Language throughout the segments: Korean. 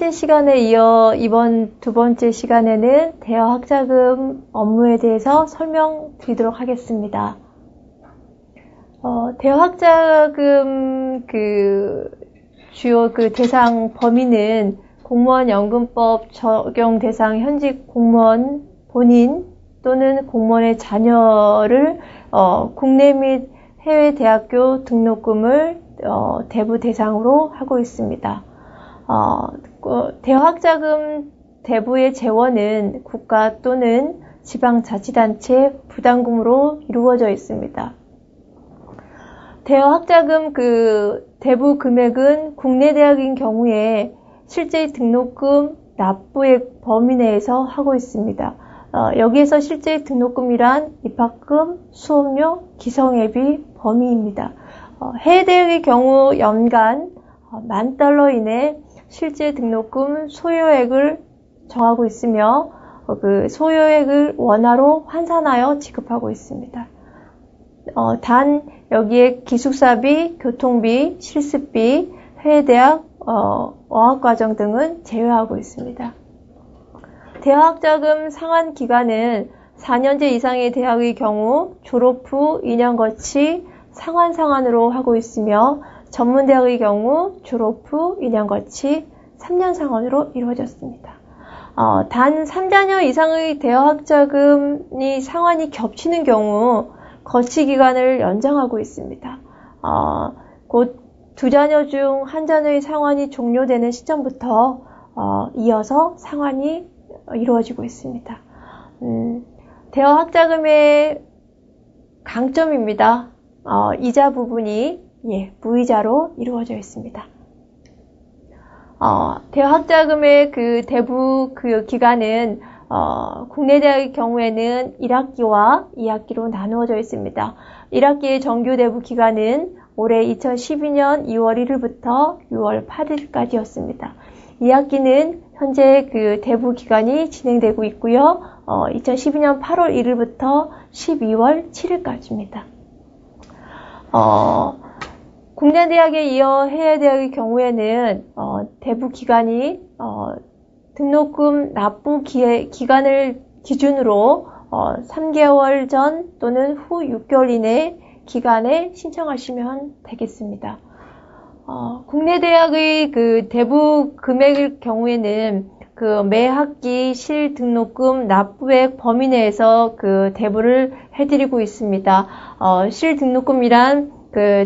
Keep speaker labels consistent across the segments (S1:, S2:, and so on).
S1: 같은 시간에 이어 이번 두 번째 시간에는 대여학자금 업무에 대해서 설명드리도록 하겠습니다. 대여학자금 주요 대상 범위는 공무원연금법 적용 대상 현직 공무원 본인 또는 공무원의 자녀를 국내 및 해외 대학교 등록금을 대부 대상으로 하고 있습니다. 대여학자금 대부의 재원은 국가 또는 지방자치단체 부담금으로 이루어져 있습니다. 대여학자금 대부 금액은 국내 대학인 경우에 실제 등록금 납부액 범위 내에서 하고 있습니다. 여기에서 실제 등록금이란 입학금, 수업료, 기성예비 범위입니다. 해외 대학의 경우 연간 $10,000 이내 실제 등록금 소요액을 정하고 있으며 그 소요액을 원화로 환산하여 지급하고 있습니다. 단 여기에 기숙사비, 교통비, 실습비, 해외대학, 어학과정 등은 제외하고 있습니다. 대여학자금 상환 기간은 4년제 이상의 대학의 경우 졸업 후 2년 거치 상환으로 하고 있으며 전문대학의 경우 졸업 후 2년 거치 3년 상환으로 이루어졌습니다. 단 3자녀 이상의 대여학자금이 상환이 겹치는 경우 거치 기간을 연장하고 있습니다. 곧 2자녀 중 1자녀의 상환이 종료되는 시점부터 이어서 상환이 이루어지고 있습니다. 대여학자금의 강점입니다. 이자 부분이 무이자로 이루어져 있습니다. 대여학자금의 대부 기간은 국내 대학의 경우에는 1학기와 2학기로 나누어져 있습니다. 1학기의 정규 대부 기간은 올해 2012년 2월 1일부터 6월 8일까지였습니다. 2학기는 현재 대부 기간이 진행되고 있고요. 2012년 8월 1일부터 12월 7일까지입니다. 국내 대학에 이어 해외 대학의 경우에는 대부 기간이 등록금 납부 기간을 기준으로 3개월 전 또는 후 6개월 이내 기간에 신청하시면 되겠습니다. 국내 대학의 대부 금액의 경우에는 매 학기 실 등록금 납부액 범위 내에서 대부를 해드리고 있습니다. 실 등록금이란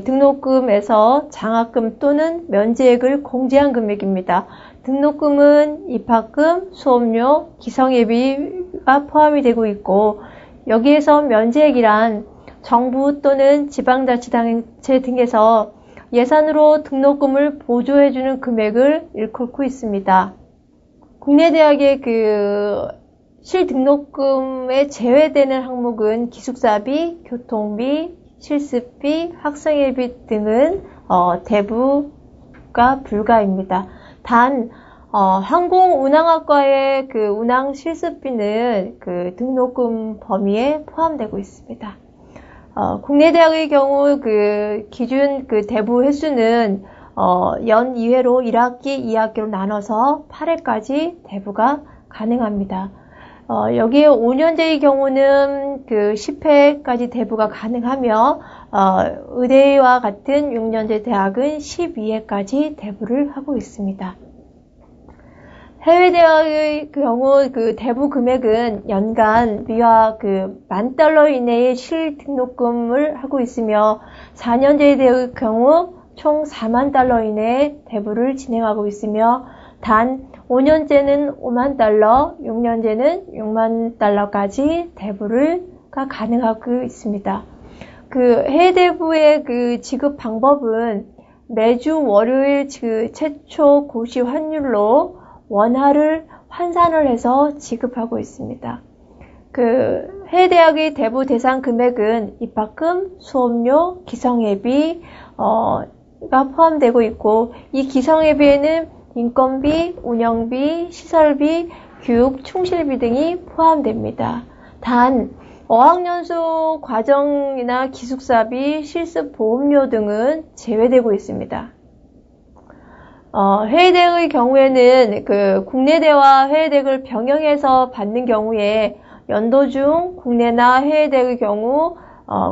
S1: 등록금에서 장학금 또는 면제액을 공제한 금액입니다. 등록금은 입학금, 수업료, 기성예비가 포함이 되고 있고 여기에서 면제액이란 정부 또는 지방자치단체 등에서 예산으로 등록금을 보조해주는 금액을 일컫고 있습니다. 국내 대학의 실등록금에 제외되는 항목은 기숙사비, 교통비, 실습비, 학생예비 등은 대부가 불가입니다. 단 항공운항학과의 운항 실습비는 등록금 범위에 포함되고 있습니다. 국내 대학의 경우 기준 대부 횟수는 연 2회로 1학기, 2학기로 나눠서 8회까지 대부가 가능합니다. 여기에 5년제의 경우는 10회까지 대부가 가능하며 의대와 같은 6년제 대학은 12회까지 대부를 하고 있습니다. 해외 대학의 경우 대부 금액은 연간 미화 $10,000 이내의 실 등록금을 하고 있으며 4년제 대학의 경우 총 $40,000 이내의 대부를 진행하고 있으며 단 5년제는 $50,000, 6년제는 $60,000까지 대부가 가능하고 있습니다. 해외 대부의 지급 방법은 매주 월요일 최초 고시 환율로 원화를 환산을 해서 지급하고 있습니다. 해외 대학의 대부 대상 금액은 입학금, 수업료, 기성예비가 포함되고 있고 이 기성예비에는 인건비, 운영비, 시설비, 교육, 충실비 등이 포함됩니다. 단 어학연수 과정이나 기숙사비, 실습 보험료 등은 제외되고 있습니다. 해외대학의 경우에는 그 국내대와 해외대학을 병행해서 받는 경우에 연도 중 국내나 해외대학의 경우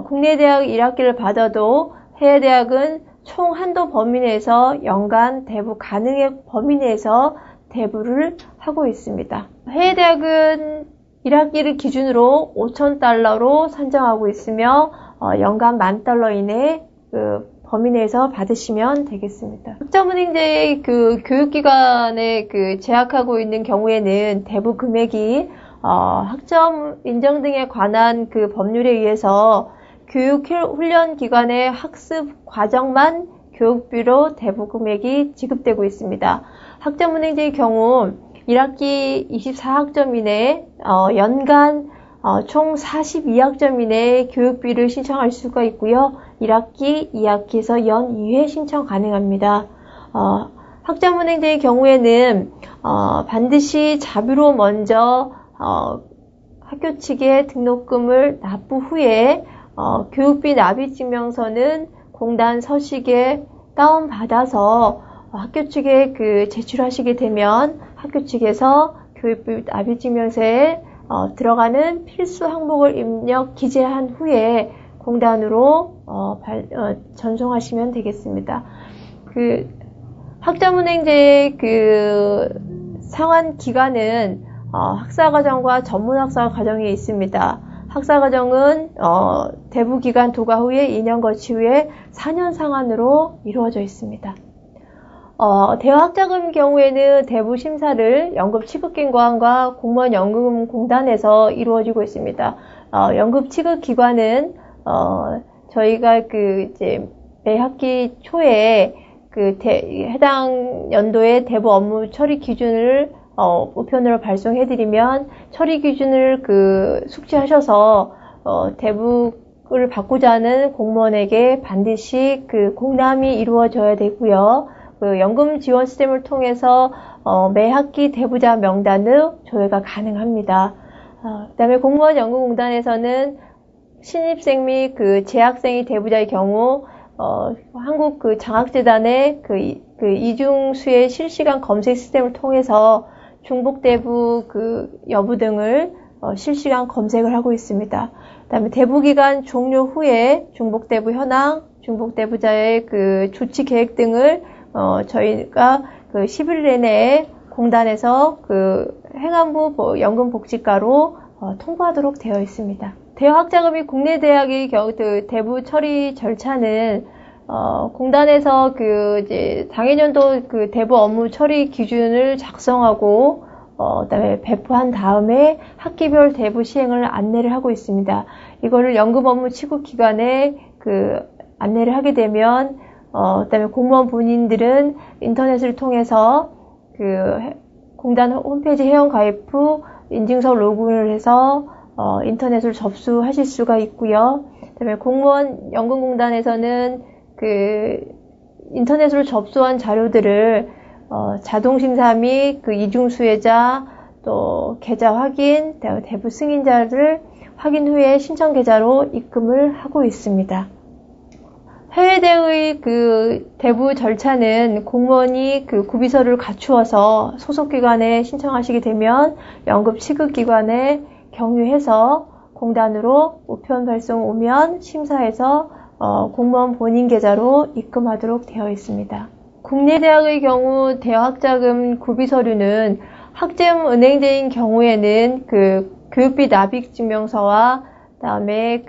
S1: 국내대학 1학기를 받아도 해외대학은 총 한도 범위 내에서 연간 대부 가능액 범위 내에서 대부를 하고 있습니다. 해외대학은 1학기를 기준으로 5,000달러로 산정하고 있으며 연간 10,000달러 이내 그 범위 내에서 받으시면 되겠습니다. 학점은행제의 그 교육기관에 그 재학하고 있는 경우에는 대부 금액이 학점 인정 등에 관한 그 법률에 의해서 교육훈련기관의 학습 과정만 교육비로 대부 금액이 지급되고 있습니다. 학점은행제의 경우 1학기 24학점 이내 연간 총 42학점 이내에 교육비를 신청할 수가 있고요. 1학기, 2학기에서 연 2회 신청 가능합니다. 학점은행제의 경우에는 반드시 자비로 먼저 학교 측에 등록금을 납부 후에 교육비 납입 증명서는 공단 서식에 다운받아서 학교 측에 그 제출하시게 되면 학교 측에서 교육비 납입 증명서에 들어가는 필수 항목을 입력 기재한 후에 공단으로 전송하시면 되겠습니다. 그 학점은행제의 그 상환 기간은 학사과정과 전문학사과정이 있습니다. 학사과정은 대부 기간 도과 후에 2년 거치 후에 4년 상환으로 이루어져 있습니다. 대학자금 경우에는 대부 심사를 연금취급기관과 공무원연금공단에서 이루어지고 있습니다. 연금취급기관은 저희가 이제 매 학기 초에 해당 연도의 대부 업무 처리 기준을 우편으로 발송해드리면 처리 기준을 숙지하셔서 대부를 받고자 하는 공무원에게 반드시 공람이 이루어져야 되고요. 연금 지원 시스템을 통해서 매 학기 대부자 명단의 조회가 가능합니다. 그다음에 공무원 연금공단에서는 신입생 및 재학생이 대부자의 경우 한국 장학재단의 이중수의 실시간 검색 시스템을 통해서 중복대부 여부 등을 실시간 검색을 하고 있습니다. 그다음에 대부기간 종료 후에 중복대부 현황, 중복대부자의 조치 계획 등을 저희가 11일 내에 공단에서 행안부 연금복지과로 통보하도록 되어 있습니다. 대학자금이 국내 대학의 경우 대부 처리 절차는 공단에서 이제 당해년도 대부 업무 처리 기준을 작성하고 그다음에 배포한 다음에 학기별 대부 시행을 안내를 하고 있습니다. 이거를 연금 업무 취급 기관에 안내를 하게 되면 그다음에 공무원 본인들은 인터넷을 통해서 공단 홈페이지 회원 가입 후 인증서 로그인을 해서 인터넷을 접수하실 수가 있고요. 그다음에 공무원 연금공단에서는 인터넷으로 접수한 자료들을 자동심사 및 이중수혜자 또 계좌 확인, 그다음에 대부 승인자를 확인 후에 신청 계좌로 입금을 하고 있습니다. 해외대의 대부 절차는 공무원이 구비서를 갖추어서 소속기관에 신청하시게 되면 연금 취급기관에 경유해서 공단으로 우편 발송 오면 심사해서 공무원 본인 계좌로 입금하도록 되어 있습니다. 국내 대학의 경우 대학자금 구비서류는 학점은행제인 경우에는 교육비 납입 증명서와 그다음에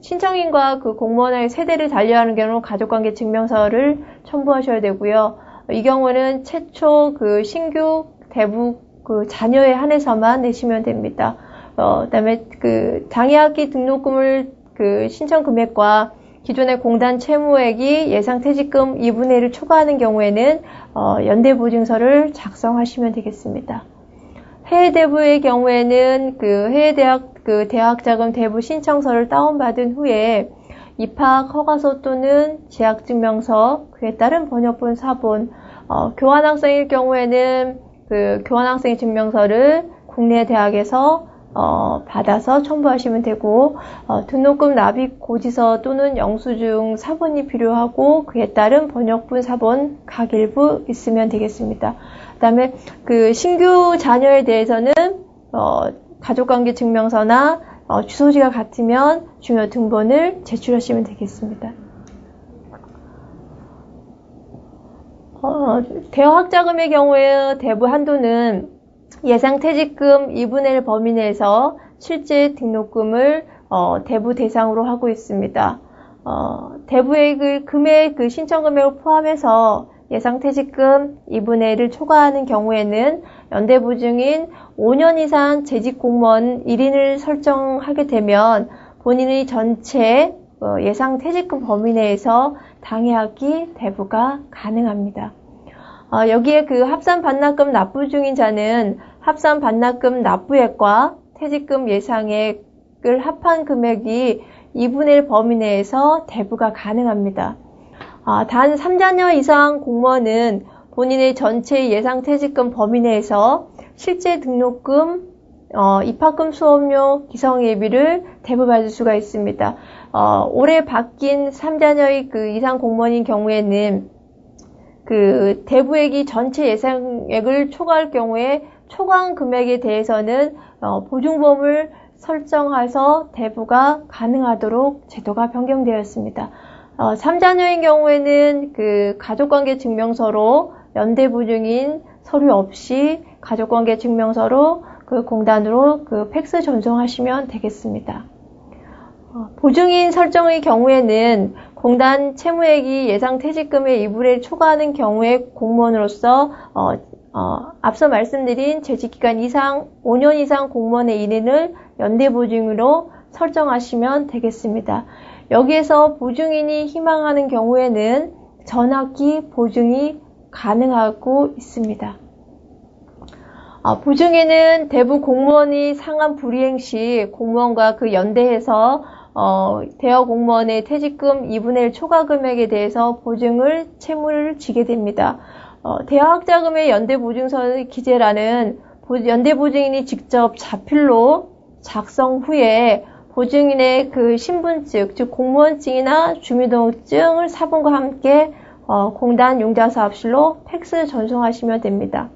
S1: 신청인과 공무원의 세대를 달리하는 경우 가족관계 증명서를 첨부하셔야 되고요. 이 경우는 최초 신규 대부 자녀에 한해서만 내시면 됩니다. 그다음에 당해학기 등록금을 신청 금액과 기존의 공단 채무액이 예상 퇴직금 2분의 1을 초과하는 경우에는 연대보증서를 작성하시면 되겠습니다. 해외대부의 경우에는 해외대학 대학자금 대부 신청서를 다운받은 후에 입학 허가서 또는 재학증명서, 그에 따른 번역본 사본, 교환학생일 경우에는 교환학생 증명서를 국내 대학에서 받아서 첨부하시면 되고, 등록금 납입 고지서 또는 영수증 사본이 필요하고, 그에 따른 번역본 사본 각 일부 있으면 되겠습니다. 그 다음에 그 신규 자녀에 대해서는, 가족관계 증명서나 주소지가 같으면 중요 등본을 제출하시면 되겠습니다. 대여 학자금의 경우에 대부 한도는 예상 퇴직금 2분의 1 범위 내에서 실제 등록금을 대부 대상으로 하고 있습니다. 대부의 그 금액, 그 신청 금액을 포함해서 예상 퇴직금 2분의 1을 초과하는 경우에는 연대보증인 5년 이상 재직 공무원 1인을 설정하게 되면 본인의 전체 예상 퇴직금 범위 내에서 당해하기 대부가 가능합니다. 여기에 그 합산 반납금 납부 중인 자는 합산 반납금 납부액과 퇴직금 예상액을 합한 금액이 2분의 1 범위 내에서 대부가 가능합니다. 단 3자녀 이상 공무원은 본인의 전체 예상 퇴직금 범위 내에서 실제 등록금, 입학금 수업료 기성예비를 대부받을 수가 있습니다. 올해 바뀐 3자녀의 그 이상 공무원인 경우에는 그 대부액이 전체 예상액을 초과할 경우에 초과한 금액에 대해서는 보증보험을 설정해서 대부가 가능하도록 제도가 변경되었습니다. 3자녀인 경우에는 그 가족관계 증명서로 연대보증인 서류 없이 가족관계 증명서로 그 공단으로 그 팩스 전송하시면 되겠습니다. 보증인 설정의 경우에는 공단 채무액이 예상 퇴직금의 2분의 1 초과하는 경우에 공무원으로서 앞서 말씀드린 재직기간 이상 5년 이상 공무원의 인연을 연대보증으로 설정하시면 되겠습니다. 여기에서 보증인이 희망하는 경우에는 전학기 보증이 가능하고 있습니다. 보증인은 대부 공무원이 상한 불이행 시 공무원과 그 연대해서 대여 공무원의 퇴직금 2분의 1 초과 금액에 대해서 보증을 채무를 지게 됩니다. 대여 학자금의 연대보증서의 기재란은 연대보증인이 직접 자필로 작성 후에 보증인의 그 신분증, 즉 공무원증이나 주민등록증을 사본과 함께 공단 용자사업실로 팩스 전송하시면 됩니다.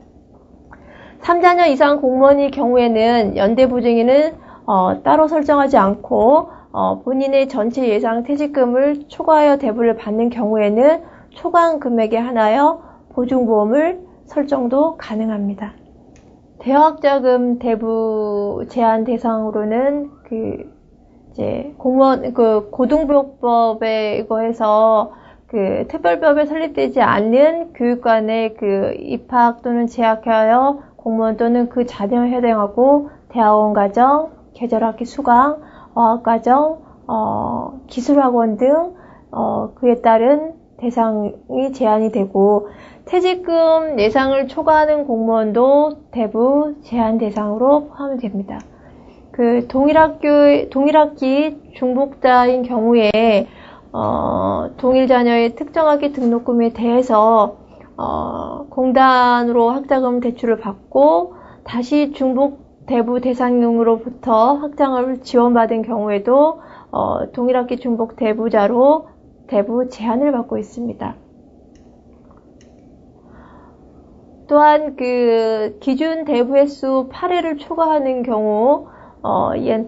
S1: 3자녀 이상 공무원의 경우에는 연대보증인은 따로 설정하지 않고 본인의 전체 예상 퇴직금을 초과하여 대부를 받는 경우에는 초과한 금액에 한하여 보증보험을 설정도 가능합니다. 대여학자금 대부 제한 대상으로는 이제 공무원 고등교육법에 이거에서 특별법에 설립되지 않는 교육관의 입학 또는 재학하여 공무원 또는 그 자녀에 해당하고 대학원 과정, 계절학기 수강, 어학과정, 기술학원 등 그에 따른 대상이 제한이 되고 퇴직금 예상을 초과하는 공무원도 대부 제한 대상으로 포함이 됩니다. 동일학기 중복자인 경우에 동일 자녀의 특정 학기 등록금에 대해서 공단으로 학자금 대출을 받고 다시 중복 대부 대상으로부터 학장을 지원받은 경우에도 동일학기 중복 대부자로 대부 제한을 받고 있습니다. 또한 기준 대부 횟수 8회를 초과하는 경우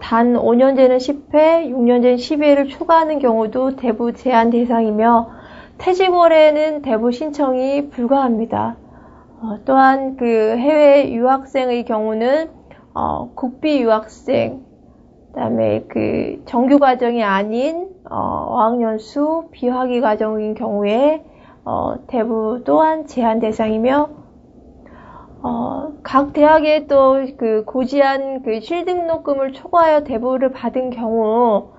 S1: 단 5년제는 10회, 6년제는 12회를 초과하는 경우도 대부 제한 대상이며 퇴직월에는 대부 신청이 불가합니다. 또한 해외 유학생의 경우는 국비 유학생, 그다음에 정규 과정이 아닌 어학연수 비학위 과정인 경우에 대부 또한 제한 대상이며 각 대학에 또 고지한 실등록금을 초과하여 대부를 받은 경우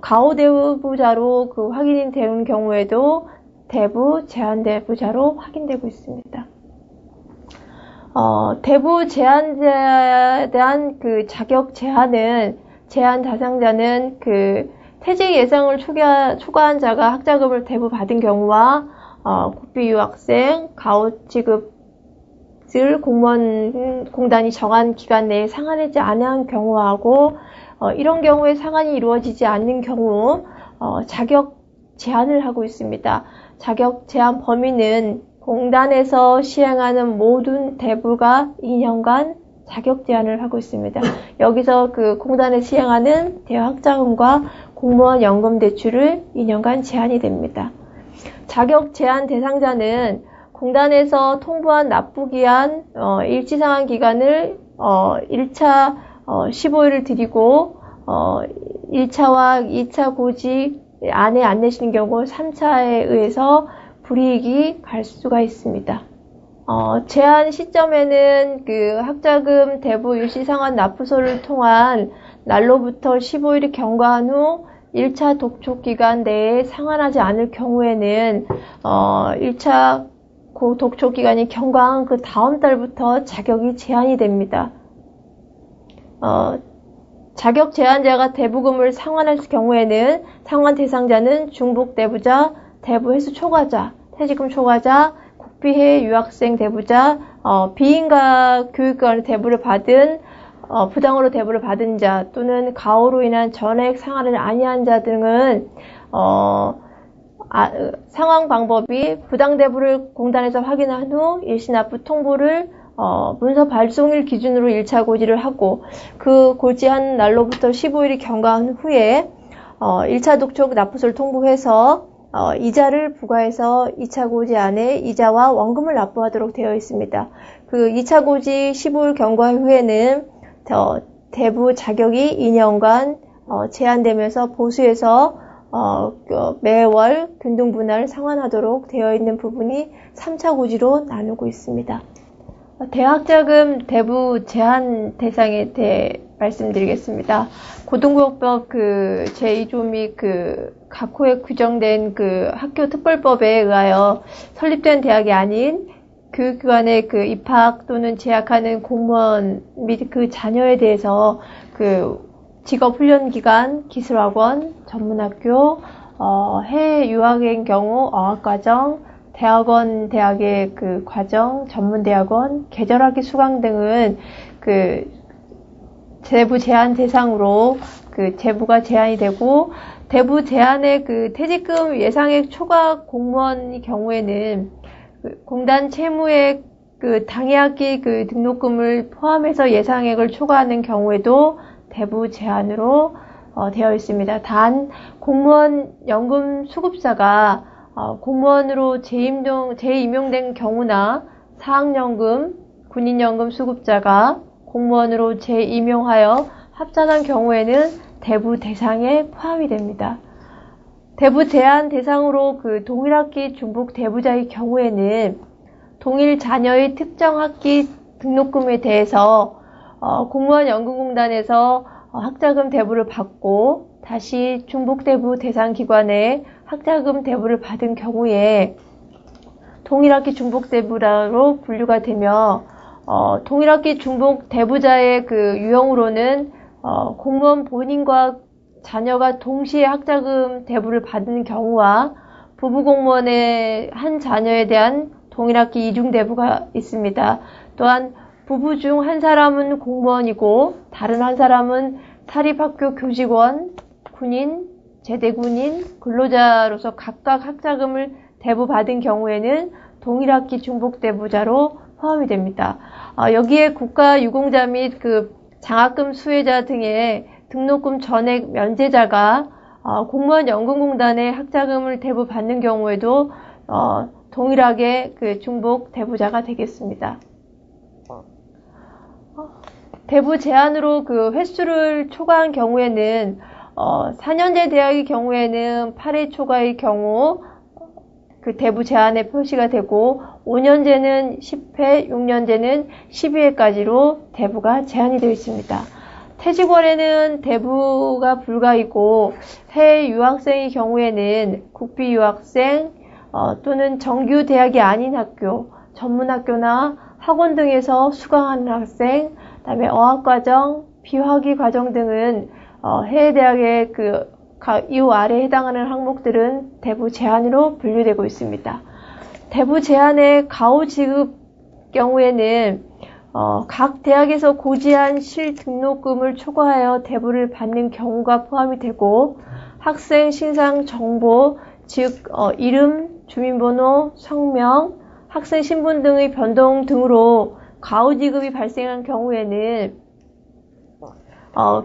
S1: 가호 대부자로 확인이 되는 경우에도 대부 제한 대부자로 확인되고 있습니다. 대부 제한자에 대한 자격 제한은 제한 대상자는 퇴직 예상을 초과한 자가 학자금을 대부 받은 경우와 국비 유학생, 가호 지급 공무원공단이 정한 기간 내에 상환하지 않은 경우하고 이런 경우에 상환이 이루어지지 않는 경우 자격 제한을 하고 있습니다. 자격 제한 범위는 공단에서 시행하는 모든 대부가 2년간 자격 제한을 하고 있습니다. 여기서 그 공단에 시행하는 대학자금과 공무원 연금 대출을 2년간 제한이 됩니다. 자격 제한 대상자는 공단에서 통보한 납부기한 일치상환 기간을 1차 15일을 드리고 1차와 2차 고지 안에 안 내시는 경우 3차에 의해서 불이익이 갈 수가 있습니다. 제한 시점에는 그 학자금 대부 일시상환 납부서를 통한 날로부터 15일이 경과한 후 1차 독촉기간 내에 상환하지 않을 경우에는 1차 독촉기간이 경과한 그 다음 달부터 자격이 제한이 됩니다. 자격 제한자가 대부금을 상환할 경우에는 상환 대상자는 중복 대부자, 대부 횟수 초과자, 퇴직금 초과자, 국비해 유학생 대부자, 비인가 교육권 대부를 받은 부당으로 대부를 받은 자 또는 가호로 인한 전액 상환을 아니한 자 등은 상환 방법이 부당 대부를 공단에서 확인한 후 일시납부 통보를 문서 발송일 기준으로 1차 고지를 하고 그 고지한 날로부터 15일이 경과한 후에 1차 독촉 납부서를 통보해서 이자를 부과해서 2차 고지 안에 이자와 원금을 납부하도록 되어 있습니다. 그 2차 고지 15일 경과 후에는 대부 자격이 2년간 제한되면서 보수해서 매월 균등분할 상환하도록 되어 있는 부분이 3차 고지로 나누고 있습니다. 대학자금 대부 제한 대상에 대해 말씀드리겠습니다. 고등교육법 그 제2조 및 그 각 호에 규정된 그 학교 특별법에 의하여 설립된 대학이 아닌 교육기관에 그 입학 또는 재학하는 공무원 및 그 자녀에 대해서 그 직업훈련기관, 기술학원, 전문학교, 해외 유학인 경우 어학과정, 대학원, 대학의 그 과정, 전문대학원, 계절학위 수강 등은 그 대부 제한 대상으로 그 대부가 제한이 되고 대부 제한의 그 퇴직금 예상액 초과 공무원의 경우에는 그 공단 채무액 그 당해학기 그 등록금을 포함해서 예상액을 초과하는 경우에도 대부 제한으로 되어 있습니다. 단 공무원 연금 수급자가 공무원으로 재임용된 경우나 사학연금, 군인연금 수급자가 공무원으로 재임용하여 합산한 경우에는 대부 대상에 포함이 됩니다. 대부 제한 대상으로 그 동일학기 중복 대부자의 경우에는 동일 자녀의 특정 학기 등록금에 대해서 공무원 연금공단에서 학자금 대부를 받고 다시 중복 대부 대상 기관에 학자금 대부를 받은 경우에 동일학기 중복 대부자로 분류가 되며 동일학기 중복 대부자의 그 유형으로는 공무원 본인과 자녀가 동시에 학자금 대부를 받는 경우와 부부공무원의 한 자녀에 대한 동일학기 이중 대부가 있습니다. 또한 부부 중 한 사람은 공무원이고 다른 한 사람은 사립학교 교직원, 군인, 제대군인, 근로자로서 각각 학자금을 대부받은 경우에는 동일학기 중복대부자로 포함이 됩니다. 여기에 국가유공자 및 그 장학금 수혜자 등의 등록금 전액 면제자가 공무원 연금공단의 학자금을 대부받는 경우에도 동일하게 그 중복 대부자가 되겠습니다. 대부 제한으로 그 횟수를 초과한 경우에는 4년제 대학의 경우에는 8회 초과의 경우 그 대부 제한에 표시가 되고 5년제는 10회, 6년제는 12회까지로 대부가 제한이 되어 있습니다. 퇴직원에는 대부가 불가이고 해외 유학생의 경우에는 국비 유학생 또는 정규 대학이 아닌 학교, 전문학교나 학원 등에서 수강하는 학생, 그다음에 어학과정, 비학위 과정 등은 해외 대학의 그 이후 아래에 해당하는 항목들은 대부 제한으로 분류되고 있습니다. 대부 제한의 가후 지급 경우에는 각 대학에서 고지한 실등록금을 초과하여 대부를 받는 경우가 포함이 되고, 학생 신상 정보, 즉 이름, 주민번호, 성명, 학생 신분 등의 변동 등으로 가후 지급이 발생한 경우에는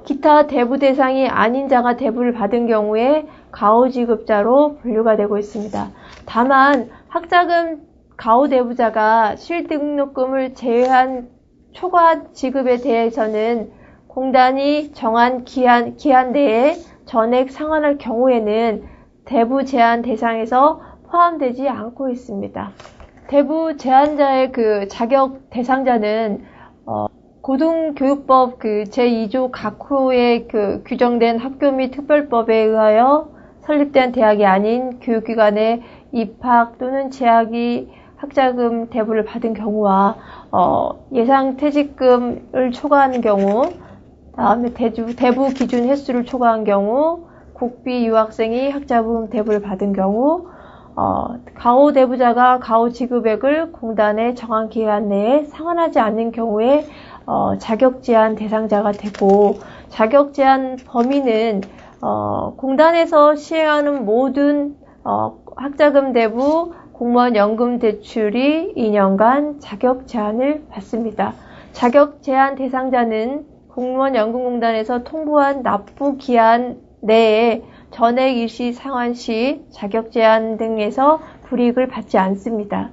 S1: 기타 대부 대상이 아닌 자가 대부를 받은 경우에 가후 지급자로 분류가 되고 있습니다. 다만 학자금 가후 대부자가 실등록금을 제외한 초과 지급에 대해서는 공단이 정한 기한 내에 전액 상환할 경우에는 대부 제한 대상에서 포함되지 않고 있습니다. 대부 제한자의 그 자격 대상자는 고등교육법 그 제2조 각호에 그 규정된 학교 및 특별법에 의하여 설립된 대학이 아닌 교육기관에 입학 또는 재학이 학자금 대부를 받은 경우와 예상 퇴직금을 초과하는 경우, 다음에 대부 기준 횟수를 초과한 경우, 국비 유학생이 학자금 대부를 받은 경우, 가후 대부자가 가후 지급액을 공단의 정한 기간 내에 상환하지 않는 경우에 자격 제한 대상자가 되고, 자격 제한 범위는 공단에서 시행하는 모든 학자금 대부, 공무원 연금 대출이 2년간 자격 제한을 받습니다. 자격 제한 대상자는 공무원 연금공단에서 통보한 납부 기한 내에 전액 일시 상환 시 자격 제한 등에서 불이익을 받지 않습니다.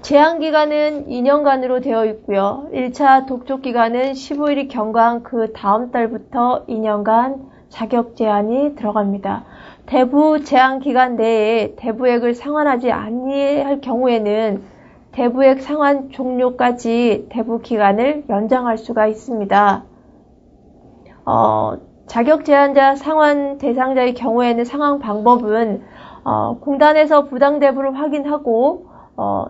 S1: 제한 기간은 2년간으로 되어 있고요. 1차 독촉 기간은 15일이 경과한 그 다음 달부터 2년간 자격 제한이 들어갑니다. 대부 제한 기간 내에 대부액을 상환하지 아니할 경우에는 대부액 상환 종료까지 대부 기간을 연장할 수가 있습니다. 자격 제한자 상환 대상자의 경우에는 상환 방법은 공단에서 부당 대부를 확인하고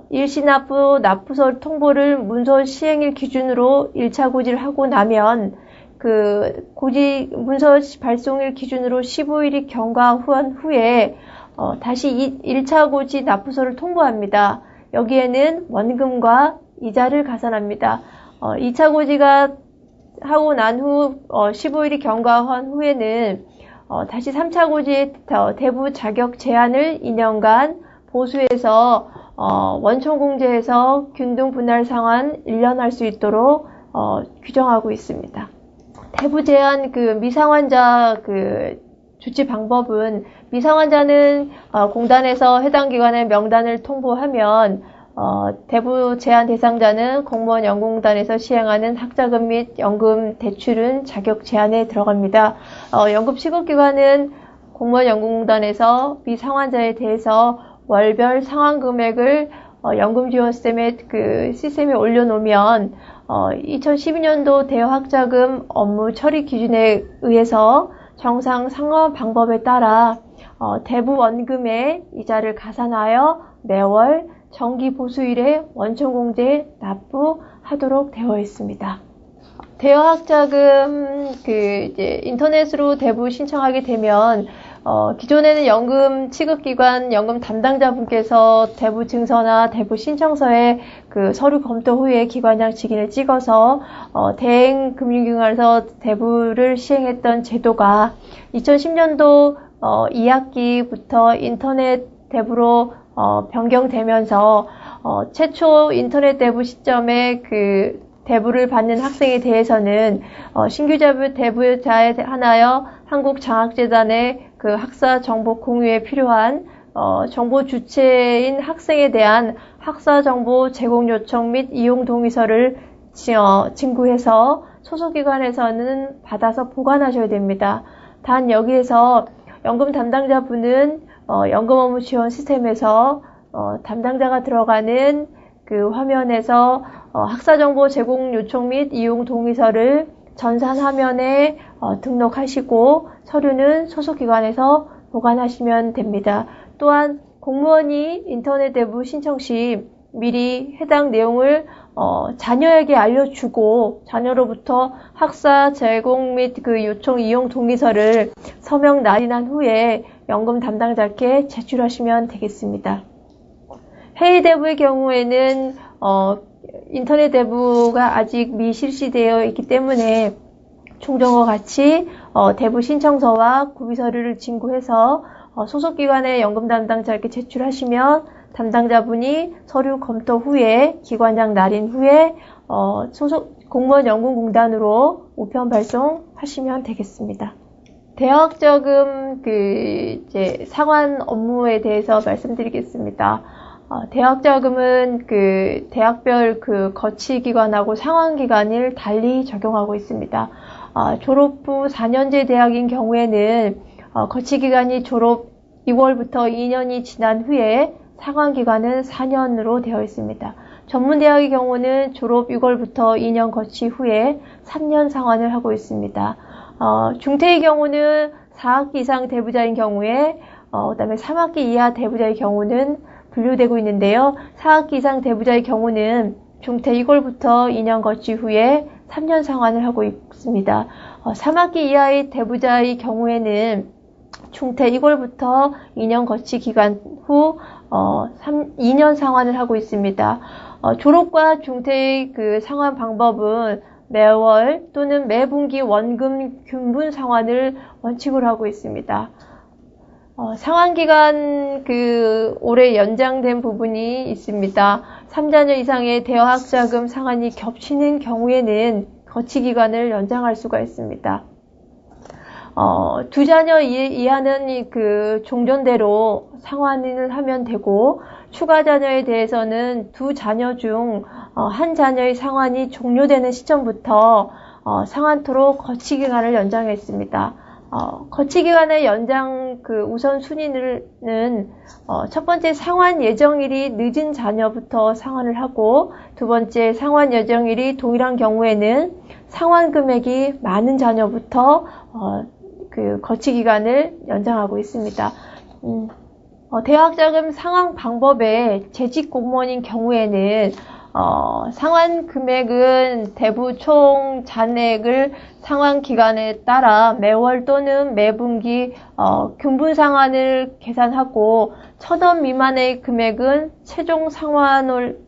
S1: 일시 납부서 통보를 문서 시행일 기준으로 1차 고지를 하고 나면 그 문서 발송일 기준으로 15일이 경과한 후에 다시 1차 고지 납부서를 통보합니다. 여기에는 원금과 이자를 가산합니다. 2차 고지가 하고 난 후 15일이 경과한 후에는 다시 3차 고지의 대부 자격 제한을 2년간 보수해서 원천공제에서 균등 분할 상환 1년 할 수 있도록 규정하고 있습니다. 대부 제한 그 미상환자 그 조치 방법은, 미상환자는 공단에서 해당 기관의 명단을 통보하면 대부 제한 대상자는 공무원 연금공단에서 시행하는 학자금 및 연금 대출은 자격 제한에 들어갑니다. 연금 취급기관은 공무원 연금공단에서 미상환자에 대해서 월별 상환 금액을 연금 지원 시스템에 올려놓으면 2012년도 대여학자금 업무 처리 기준에 의해서 정상 상환 방법에 따라 대부 원금의 이자를 가산하여 매월 정기 보수일에 원천공제에 납부하도록 되어 있습니다. 대여학자금 이제 인터넷으로 대부 신청하게 되면 기존에는 연금 취급기관 연금 담당자분께서 대부 증서나 대부 신청서에 그 서류 검토 후에 기관장 직인을 찍어서 대행 금융기관에서 대부를 시행했던 제도가 2010년도 2학기부터 인터넷 대부로 변경되면서 최초 인터넷 대부 시점에 그 대부를 받는 학생에 대해서는 신규 대부자에 한하여 한국장학재단의 그 학사 정보 공유에 필요한 정보 주체인 학생에 대한 학사 정보 제공 요청 및 이용 동의서를 진구해서 소속기관에서는 받아서 보관하셔야 됩니다. 단 여기에서 연금 담당자분은 연금 업무 지원 시스템에서 담당자가 들어가는 그 화면에서 학사정보 제공 요청 및 이용 동의서를 전산 화면에 등록하시고 서류는 소속기관에서 보관하시면 됩니다. 또한 공무원이 인터넷 대부 신청 시 미리 해당 내용을 자녀에게 알려주고 자녀로부터 학사 제공 및 그 요청 이용 동의서를 서명 날인한 후에 연금 담당자께 제출하시면 되겠습니다. 해외 대부의 경우에는 인터넷 대부가 아직 미실시되어 있기 때문에 충정과 같이 대부 신청서와 구비 서류를 진구해서 소속기관의 연금 담당자에게 제출하시면 담당자분이 서류 검토 후에 기관장 날인 후에 소속 공무원 연금공단으로 우편 발송하시면 되겠습니다. 대학자금 이제 상환 업무에 대해서 말씀드리겠습니다. 대학자금은 대학별 거치기관하고 상환기간을 달리 적용하고 있습니다. 졸업 후 4년제 대학인 경우에는 거치기간이 졸업 6월부터 2년이 지난 후에 상환기간은 4년으로 되어 있습니다. 전문대학의 경우는 졸업 6월부터 2년 거치 후에 3년 상환을 하고 있습니다. 중퇴의 경우는 4학기 이상 대부자인 경우에 그다음에 3학기 이하 대부자의 경우는 분류되고 있는데요. 4학기 이상 대부자의 경우는 중퇴 6월부터 2년 거치 후에 3년 상환을 하고 있습니다. 3학기 이하의 대부자의 경우에는 중퇴 6월부터 2년 거치 기간 후 2년 상환을 하고 있습니다. 졸업과 중퇴의 상환 방법은 매월 또는 매분기 원금 균분 상환을 원칙으로 하고 있습니다. 상환기간 올해 연장된 부분이 있습니다. 3자녀 이상의 대학자금 상환이 겹치는 경우에는 거치기간을 연장할 수가 있습니다. 2자녀 이하는 종전대로 상환을 하면 되고, 추가 자녀에 대해서는 2자녀 중 한 자녀의 상환이 종료되는 시점부터 상환토록 거치기간을 연장했습니다. 거치기간의 연장 우선순위는 첫 번째 상환 예정일이 늦은 자녀부터 상환을 하고, 두 번째 상환 예정일이 동일한 경우에는 상환 금액이 많은 자녀부터 거치기간을 연장하고 있습니다. 대학자금 상환 방법에 재직 공무원인 경우에는 상환 금액은 대부 총 잔액을 상환 기간에 따라 매월 또는 매분기 균분 상환을 계산하고 1,000원 미만의 금액은 최종 상환을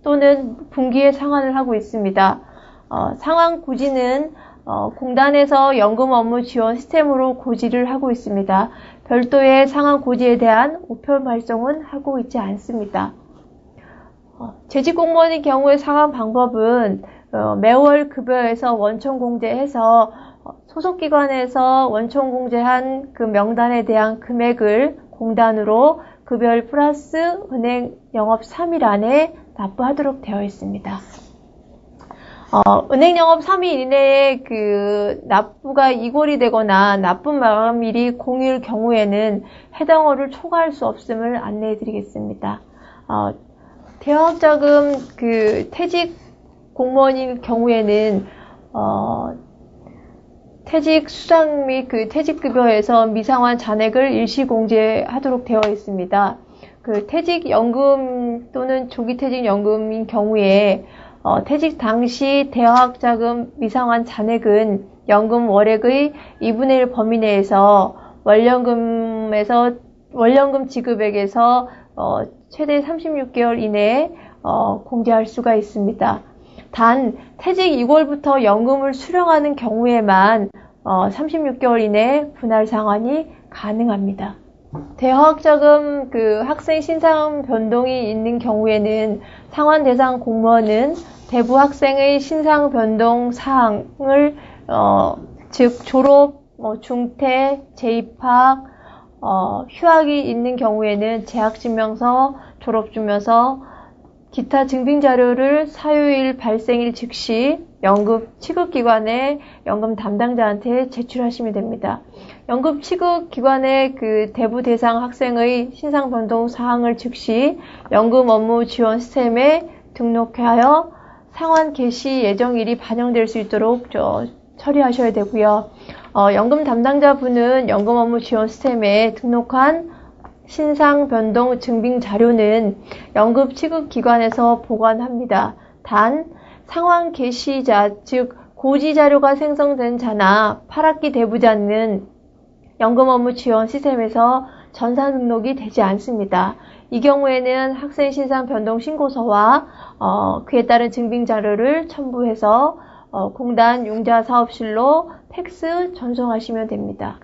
S1: 또는 분기에 상환을 하고 있습니다. 상환 고지는 공단에서 연금 업무 지원 시스템으로 고지를 하고 있습니다. 별도의 상환 고지에 대한 우편 발송은 하고 있지 않습니다. 재직 공무원의 경우의 상환 방법은 매월 급여에서 원천 공제해서 소속기관에서 원천 공제한 명단에 대한 금액을 공단으로 급여일 플러스 은행 영업 3일 안에 납부하도록 되어 있습니다. 은행 영업 3일 이내에 납부가 이골이 되거나 납부 마감일이 공휴일 경우에는 해당 월을 초과할 수 없음을 안내해 드리겠습니다. 대학자금 퇴직 공무원인 경우에는 퇴직 수당 및 퇴직급여에서 미상환 잔액을 일시 공제하도록 되어 있습니다. 퇴직연금 또는 조기퇴직연금인 경우에 퇴직 당시 대학자금 미상환 잔액은 연금 월액의 2분의 1 범위 내에서 월연금 지급액에서 최대 36개월 이내에 공제할 수가 있습니다. 단 퇴직 2월부터 연금을 수령하는 경우에만 36개월 이내에 분할 상환이 가능합니다. 대학자금 학생 신상 변동이 있는 경우에는 상환 대상 공무원은 대부 학생의 신상 변동 사항을 즉 졸업, 중퇴, 재입학, 휴학이 있는 경우에는 재학증명서, 졸업증명서, 기타 증빙자료를 사유일 발생일 즉시 연금 취급기관의 연금 담당자한테 제출하시면 됩니다. 연금 취급기관의 대부 대상 학생의 신상 변동 사항을 즉시 연금 업무 지원 시스템에 등록하여 상환 개시 예정일이 반영될 수 있도록 처리하셔야 되고요. 연금 담당자분은 연금 업무 지원 시스템에 등록한 신상 변동 증빙 자료는 연금 취급 기관에서 보관합니다. 단 상환 개시자 즉 고지 자료가 생성된 자나 8학기 대부자는 연금 업무 지원 시스템에서 전산 등록이 되지 않습니다. 이 경우에는 학생 신상 변동 신고서와 그에 따른 증빙 자료를 첨부해서 공단 융자사업실로 팩스 전송하시면 됩니다.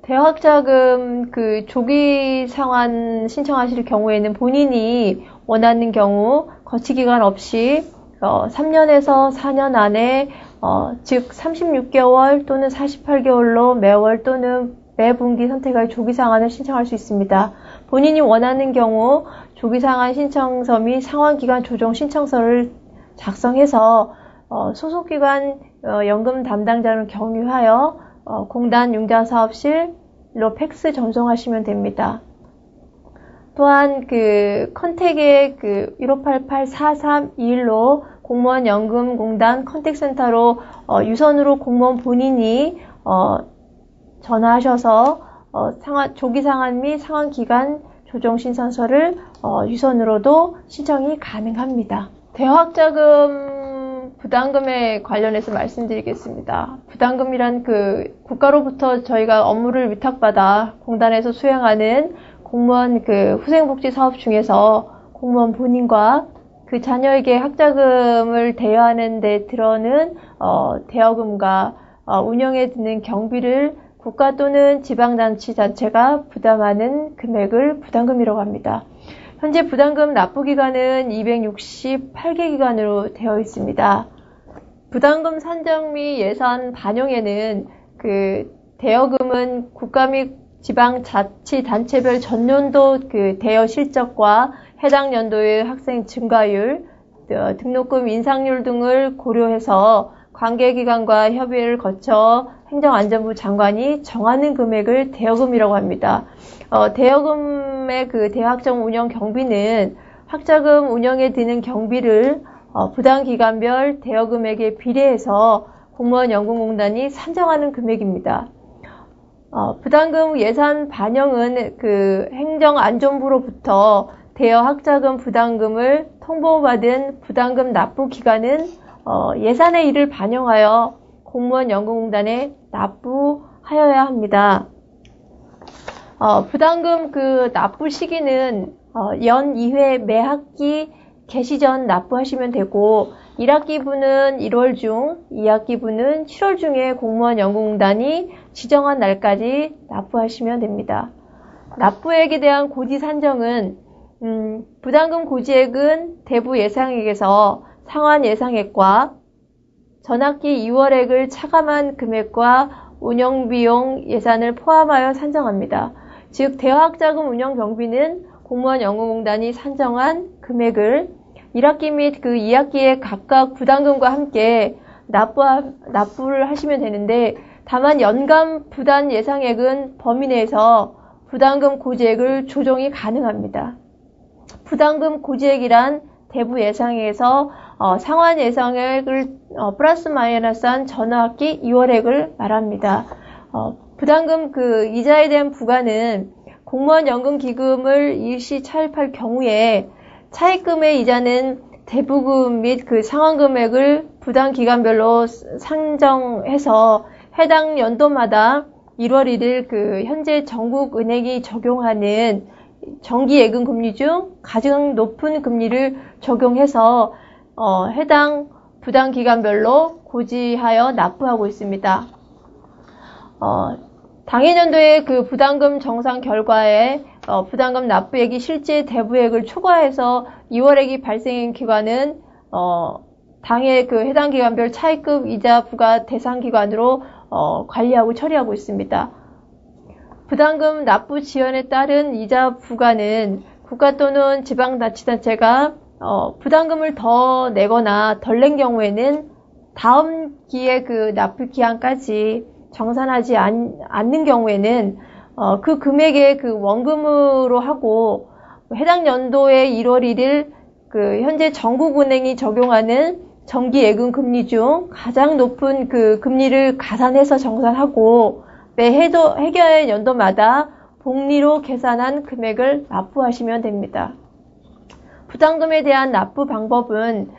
S1: 대학자금 조기 상환 신청하실 경우에는 본인이 원하는 경우 거치기간 없이 3년에서 4년 안에 즉 36개월 또는 48개월로 매월 또는 매분기 선택할 조기상환을 신청할 수 있습니다. 본인이 원하는 경우 조기상환 신청서 및 상환기간 조정 신청서를 작성해서 소속기관 연금 담당자를 경유하여 공단 융자사업실로 팩스 전송하시면 됩니다. 또한 컨택의 1588-4321로 공무원 연금공단 컨택센터로 유선으로 공무원 본인이 전화하셔서 조기상환 및 상환기간 조정 신청서를 유선으로도 신청이 가능합니다. 대학자금 부담금에 관련해서 말씀드리겠습니다. 부담금이란 국가로부터 저희가 업무를 위탁받아 공단에서 수행하는 공무원 후생복지 사업 중에서 공무원 본인과 그 자녀에게 학자금을 대여하는 데 들어오는 대여금과 운영에 드는 경비를 국가 또는 지방자치단체가 부담하는 금액을 부담금이라고 합니다. 현재 부담금 납부기간은 268개 기간으로 되어 있습니다. 부담금 산정 및 예산 반영에는 대여금은 국가 및 지방자치단체별 전년도 대여 실적과 해당 연도의 학생 증가율, 등록금 인상률 등을 고려해서 관계기관과 협의를 거쳐 행정안전부 장관이 정하는 금액을 대여금이라고 합니다. 대여금의 대학자금 운영 경비는 학자금 운영에 드는 경비를 부담기간별 대여금액에 비례해서 공무원 연금공단이 산정하는 금액입니다. 부담금 예산 반영은 행정안전부로부터 대여 학자금 부담금을 통보받은 부담금 납부 기간은 예산의 일을 반영하여 공무원 연금공단에 납부하여야 합니다. 부담금 납부 시기는 연 2회 매 학기 개시 전 납부하시면 되고 1학기분은 1월 중, 2학기분은 7월 중에 공무원 연금공단이 지정한 날까지 납부하시면 됩니다. 납부액에 대한 고지 산정은 부담금 고지액은 대부 예상액에서 상환 예상액과 전학기 2월액을 차감한 금액과 운영비용 예산을 포함하여 산정합니다. 즉 대학자금 운영 경비는 공무원 연금공단이 산정한 금액을 1학기 및 2학기에 각각 부담금과 함께 납부를 하시면 되는데 다만 연간 부담 예상액은 범위 내에서 부담금 고지액을 조정이 가능합니다. 부담금 고지액이란 대부 예상액에서 상환 예상액을 플러스 마이너스한 전학기 2월액을 말합니다. 부담금 이자에 대한 부과는 공무원 연금기금을 일시 차입할 경우에 차입금의 이자는 대부금 및 상환금액을 부담기간별로 상정해서 해당 연도마다 1월 1일 현재 전국은행이 적용하는 정기예금 금리 중 가장 높은 금리를 적용해서 해당 부담기간별로 고지하여 납부하고 있습니다. 당해년도의 부담금 정산 결과에 부담금 납부액이 실제 대부액을 초과해서 2월액이 발생한 기관은 당해 해당 기관별 차입금 이자 부과 대상 기관으로 관리하고 처리하고 있습니다. 부담금 납부 지연에 따른 이자 부과는 국가 또는 지방자치단체가 부담금을 더 내거나 덜 낸 경우에는 다음 기의 납부 기한까지 정산하지 않는 경우에는 그 금액의 원금으로 하고 해당 연도의 1월 1일 현재 전국은행이 적용하는 정기예금 금리 중 가장 높은 금리를 가산해서 정산하고 매 해결 연도마다 복리로 계산한 금액을 납부하시면 됩니다. 부담금에 대한 납부 방법은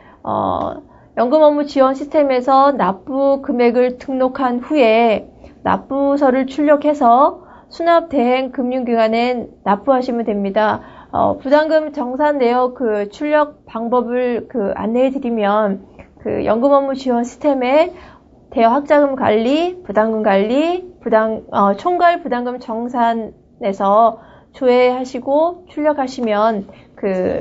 S1: 연금업무지원 시스템에서 납부 금액을 등록한 후에 납부서를 출력해서 수납 대행 금융기관에 납부하시면 됩니다. 부담금 정산 내역 그 출력 방법을 안내해 드리면 연금 업무 지원 시스템에 대여 학자금 관리, 부담금 관리, 총괄 부담금 정산에서 조회하시고 출력하시면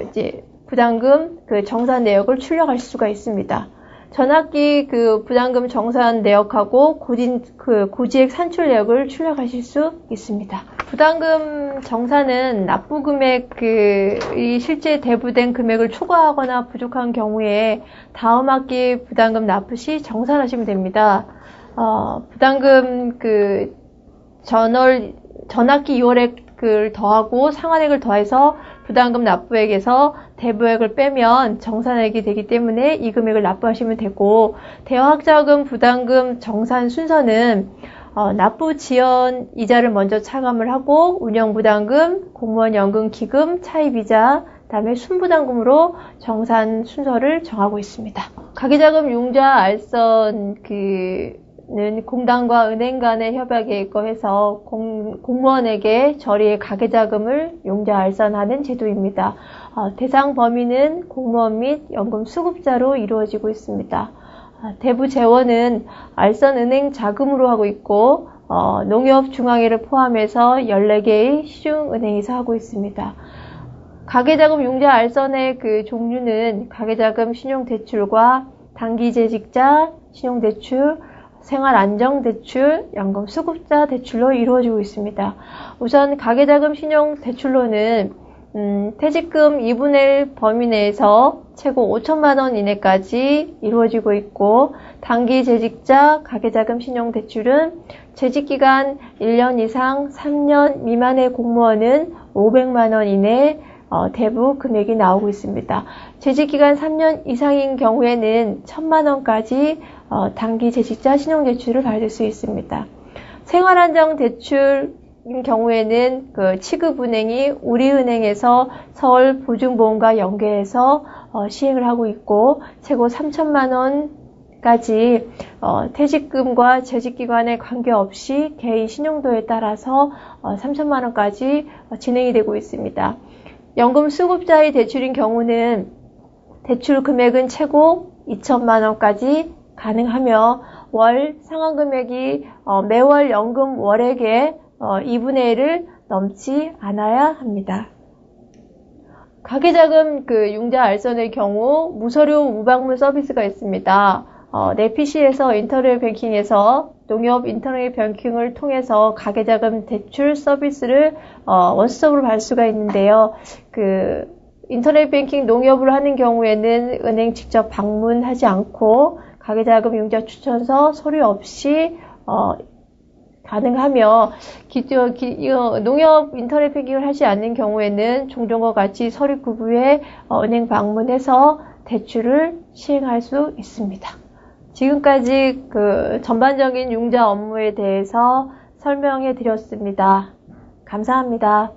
S1: 이제 부담금 정산 내역을 출력할 수가 있습니다. 전학기 부담금 정산 내역하고 고지액 산출 내역을 출력하실 수 있습니다. 부담금 정산은 납부 금액이 실제 대부된 금액을 초과하거나 부족한 경우에 다음 학기 부담금 납부 시 정산하시면 됩니다. 부담금 전학기 2월액을 더하고 상환액을 더해서 부담금 납부액에서 대부액을 빼면 정산액이 되기 때문에 이 금액을 납부하시면 되고, 대여학자금 부담금 정산 순서는 납부 지연 이자를 먼저 차감을 하고 운영부담금, 공무원연금기금, 차입이자, 그다음에 순부담금으로 정산 순서를 정하고 있습니다. 가계자금 융자 알선 는 공단과 은행 간의 협약에 의거해서 공무원에게 저리의 가계자금을 융자 알선하는 제도입니다. 대상 범위는 공무원 및 연금 수급자로 이루어지고 있습니다. 대부 재원은 알선은행 자금으로 하고 있고 농협중앙회를 포함해서 14개의 시중은행에서 하고 있습니다. 가계자금 융자 알선의 종류는 가계자금 신용대출과 단기재직자 신용대출, 생활안정대출, 연금수급자 대출로 이루어지고 있습니다. 우선 가계자금 신용대출로는 퇴직금 2분의 1 범위 내에서 최고 5천만 원 이내까지 이루어지고 있고, 단기재직자 가계자금 신용대출은 재직기간 1년 이상 3년 미만의 공무원은 500만 원 이내 대부 금액이 나오고 있습니다. 재직기간 3년 이상인 경우에는 1,000만 원까지 단기 재직자 신용대출을 받을 수 있습니다. 생활안정대출인 경우에는 취급은행이 우리은행에서 서울보증보험과 연계해서 시행을 하고 있고, 최고 3천만 원까지 퇴직금과 재직기간에 관계없이 개인 신용도에 따라서 3천만 원까지 진행이 되고 있습니다. 연금 수급자의 대출인 경우는 대출 금액은 최고 2천만 원까지 가능하며 월 상환금액이 매월 연금 월액의 2분의 1을 넘지 않아야 합니다. 가계자금 융자 알선의 경우 무서류 무방문 서비스가 있습니다. 내 PC에서 인터넷 뱅킹에서 농협 인터넷 뱅킹을 통해서 가계자금 대출 서비스를 원스톱으로 받을 수가 있는데요. 인터넷 뱅킹 농협으로 하는 경우에는 은행 직접 방문하지 않고 가계자금 융자 추천서 서류 없이 가능하며, 농협 인터넷 뱅킹을 하지 않는 경우에는 종전과 같이 서류 구부에 은행 방문해서 대출을 시행할 수 있습니다. 지금까지 전반적인 융자 업무에 대해서 설명해 드렸습니다. 감사합니다.